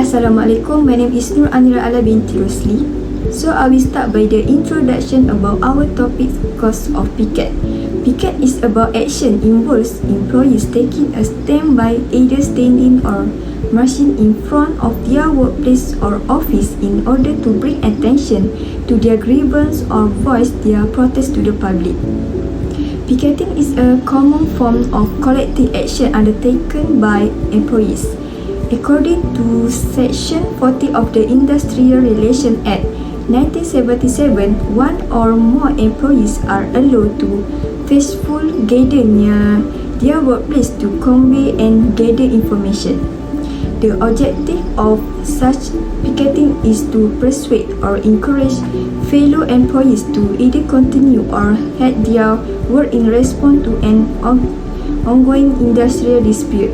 Assalamualaikum, my name is Nur Anira Ala binti Rosli. So I will start by the introduction about our topic, cause of picket. Picket is about action involves employees taking a stand by either standing or marching in front of their workplace or office in order to bring attention to their grievance or voice their protest to the public. Picketing is a common form of collective action undertaken by employees. According to Section 40 of the Industrial Relations Act 1977, one or more employees are allowed to peacefully gather near their workplace to convey and gather information. The objective of such picketing is to persuade or encourage fellow employees to either continue or halt their work in response to an ongoing industrial dispute.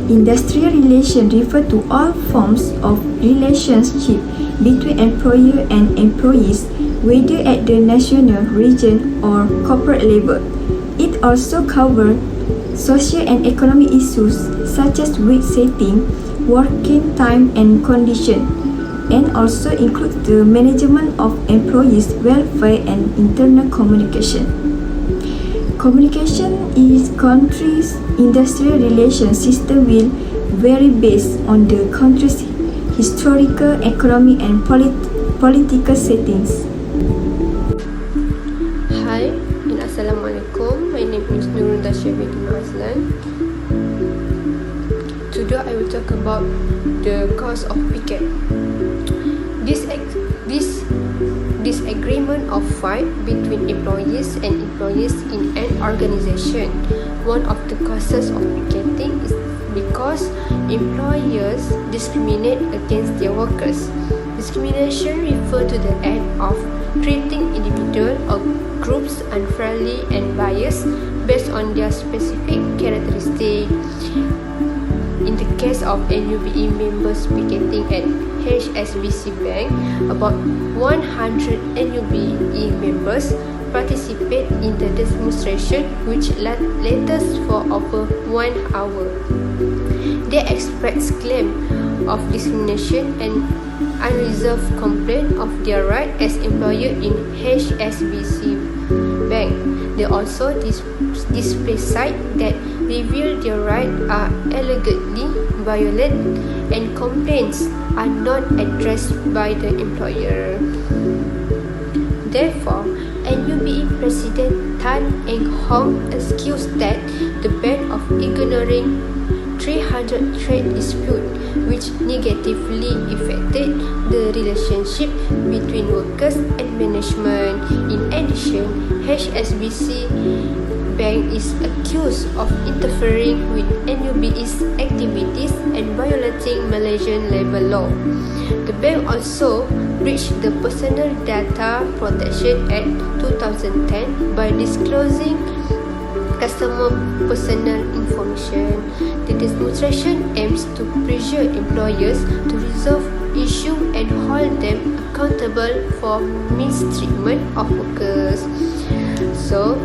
Industrial relations refer to all forms of relationship between employer and employees, whether at the national, region, or corporate level. It also covers social and economic issues such as wage setting, working time and condition, and also includes the management of employees' welfare and internal communication. Communication is country's industrial relations system will vary based on the country's historical, economic, and political settings. Hi and Assalamualaikum. My name is Nurul Dashir binti Azlan. Today I will talk about the cause of picket. Disagreement of fight between employees and employees in an organization. One of the causes of picketing is because employers discriminate against their workers. Discrimination refers to the act of treating individuals or groups unfairly and biased based on their specific characteristics. In the case of NUBE members picketing at HSBC Bank, about 100 NUBE members participate in the demonstration, which lasted for over 1 hour. They express claims of discrimination and unresolved complaint of their right as employer in HSBC Bank. They also display sites that reveal their rights are allegedly violated and complaints are not addressed by the employer. Therefore, NUBE President Tan Eng Hong accused that the ban of ignoring 300 trade disputes which negatively affected the relationship between workers and management. In addition, HSBC Bank is accused of interfering with NUBE's activities and violating Malaysian labor law. The bank also breached the Personal Data Protection Act 2010 by disclosing customer personal information. The demonstration aims to pressure employers to resolve issues and hold them accountable for mistreatment of workers. So,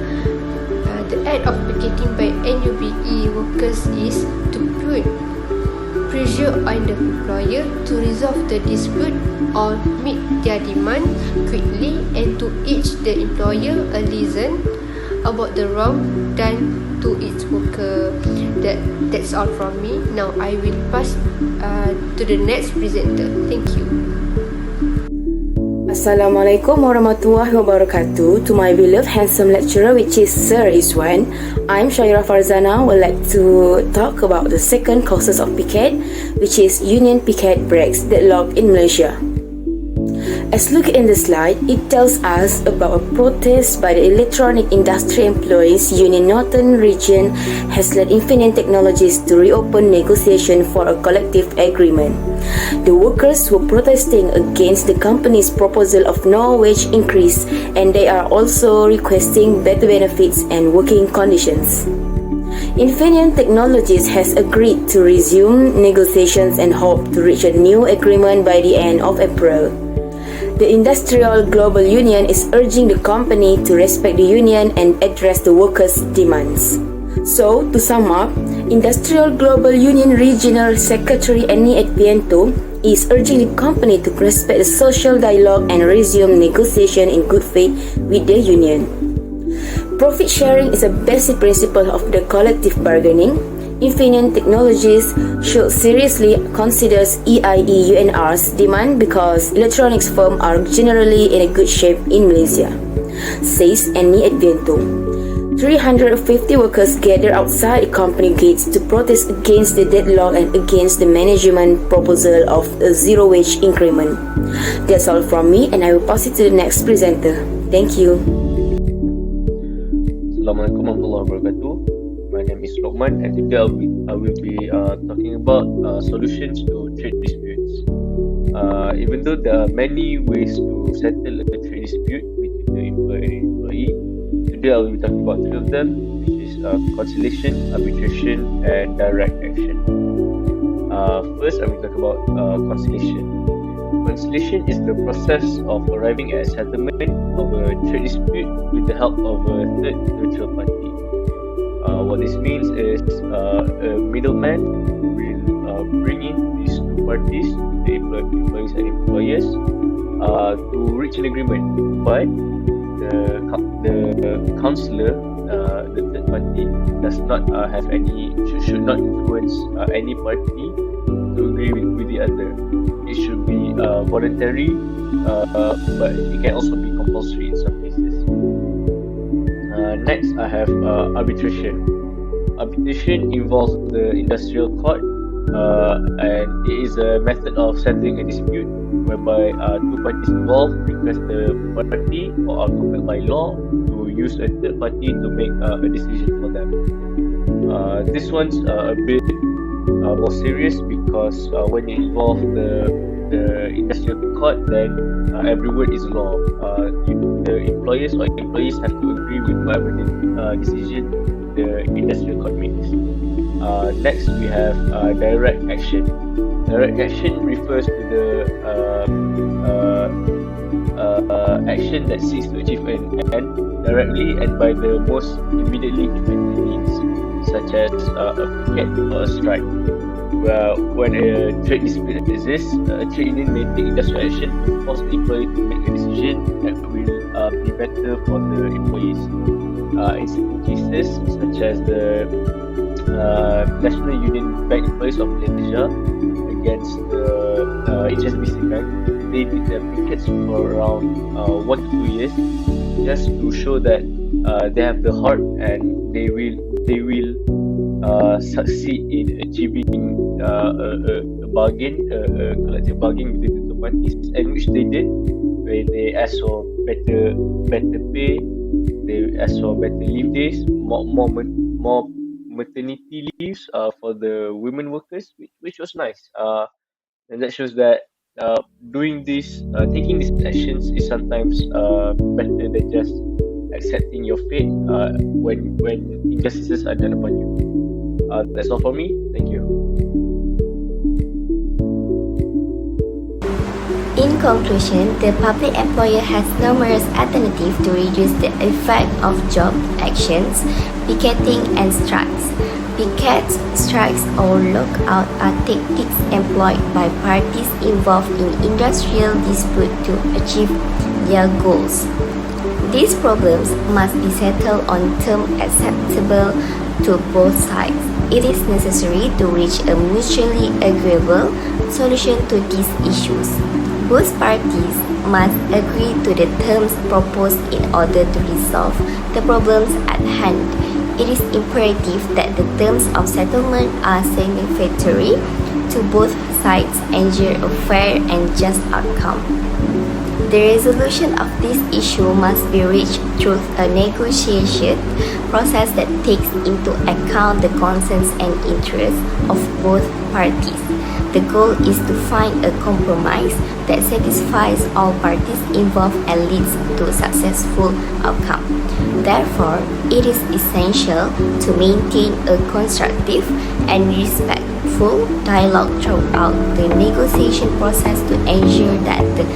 the act of picketing by NUBE workers is to put pressure on the employer to resolve the dispute or meet their demand quickly and to urge the employer a lesson about the wrong done to its worker. That's all from me. Now I will pass to the next presenter. Thank you. Assalamualaikum warahmatullahi wabarakatuh. To my beloved handsome lecturer, which is Sir Iswan, I'm Syairah Farzana. Would like to talk about the second causes of picket, which is union picket breaks deadlock in Malaysia. As look in the slide, it tells us about a protest by the Electronic Industry Employees Union Northern Region has led Infineon Technologies to reopen negotiation for a collective agreement. The workers were protesting against the company's proposal of no wage increase, and they are also requesting better benefits and working conditions. Infineon Technologies has agreed to resume negotiations and hope to reach a new agreement by the end of April. The Industrial Global Union is urging the company to respect the union and address the workers' demands. So, to sum up, Industrial Global Union Regional Secretary Annie Adviento is urging the company to respect the social dialogue and resume negotiation in good faith with the union. Profit sharing is a basic principle of the collective bargaining. Infineon Technologies should seriously consider EIE UNR's demand because electronics firms are generally in a good shape in Malaysia, says Annie Adviento. 350 workers gathered outside the company gates to protest against the deadlock and against the management proposal of a zero-wage increment. That's all from me, and I will pass it to the next presenter. Thank you. Assalamualaikum warahmatullahi wabarakatuh. My name is Lokman, and today I will be talking about solutions to trade disputes. Even though there are many ways to settle a trade dispute between the employer and employee, today I will be talking about three of them, which is conciliation, arbitration, and direct action. First, I will talk about conciliation. Conciliation is the process of arriving at a settlement of a trade dispute with the help of a third neutral party. What this means is a middleman will bring in these two parties, the employees and employers, to reach an agreement, but the counselor, the third party, does not should not influence any party to agree with the other. It should be voluntary, but it can also be compulsory in some cases. Next, I have arbitration. Arbitration involves the industrial court, and it is a method of settling a dispute whereby two parties involved request the party or are compelled by law to use a third party to make a decision for them. This one's a bit more serious because when you involve the industrial court, then every word is law. The employers or employees have to agree with whatever decision the industrial court makes. Next, we have direct action. Direct action refers to the action that seeks to achieve an end directly and by the most immediately effective means, such as a picket or a strike. When a trade dispute exists, a trade union may take industrial action to force the employee to make a decision that will be better for the employees. In certain cases, such as the National Union Bank Employees of Malaysia against the HSBC Bank, they did their pickets for around 1 to 2 years, just to show that they have the heart and they will succeed in achieving a collective bargain between the two parties, and which they did. Where they asked for better pay, they asked for better leave days, more maternity leaves for the women workers, which was nice. And that shows that taking these actions is sometimes better than just accepting your fate when injustices are done upon you. That's all for me. Thank you. In conclusion, the public employer has numerous alternatives to reduce the effect of job actions, picketing and strikes. Pickets, strikes or lockout are tactics employed by parties involved in industrial dispute to achieve their goals. These problems must be settled on terms acceptable to both sides. It is necessary to reach a mutually agreeable solution to these issues. Both parties must agree to the terms proposed in order to resolve the problems at hand. It is imperative that the terms of settlement are satisfactory to both sides and ensure a fair and just outcome. The resolution of this issue must be reached through a negotiation process that takes into account the concerns and interests of both parties. The goal is to find a compromise that satisfies all parties involved and leads to a successful outcome. Therefore, it is essential to maintain a constructive and respectful dialogue throughout the negotiation process to ensure that the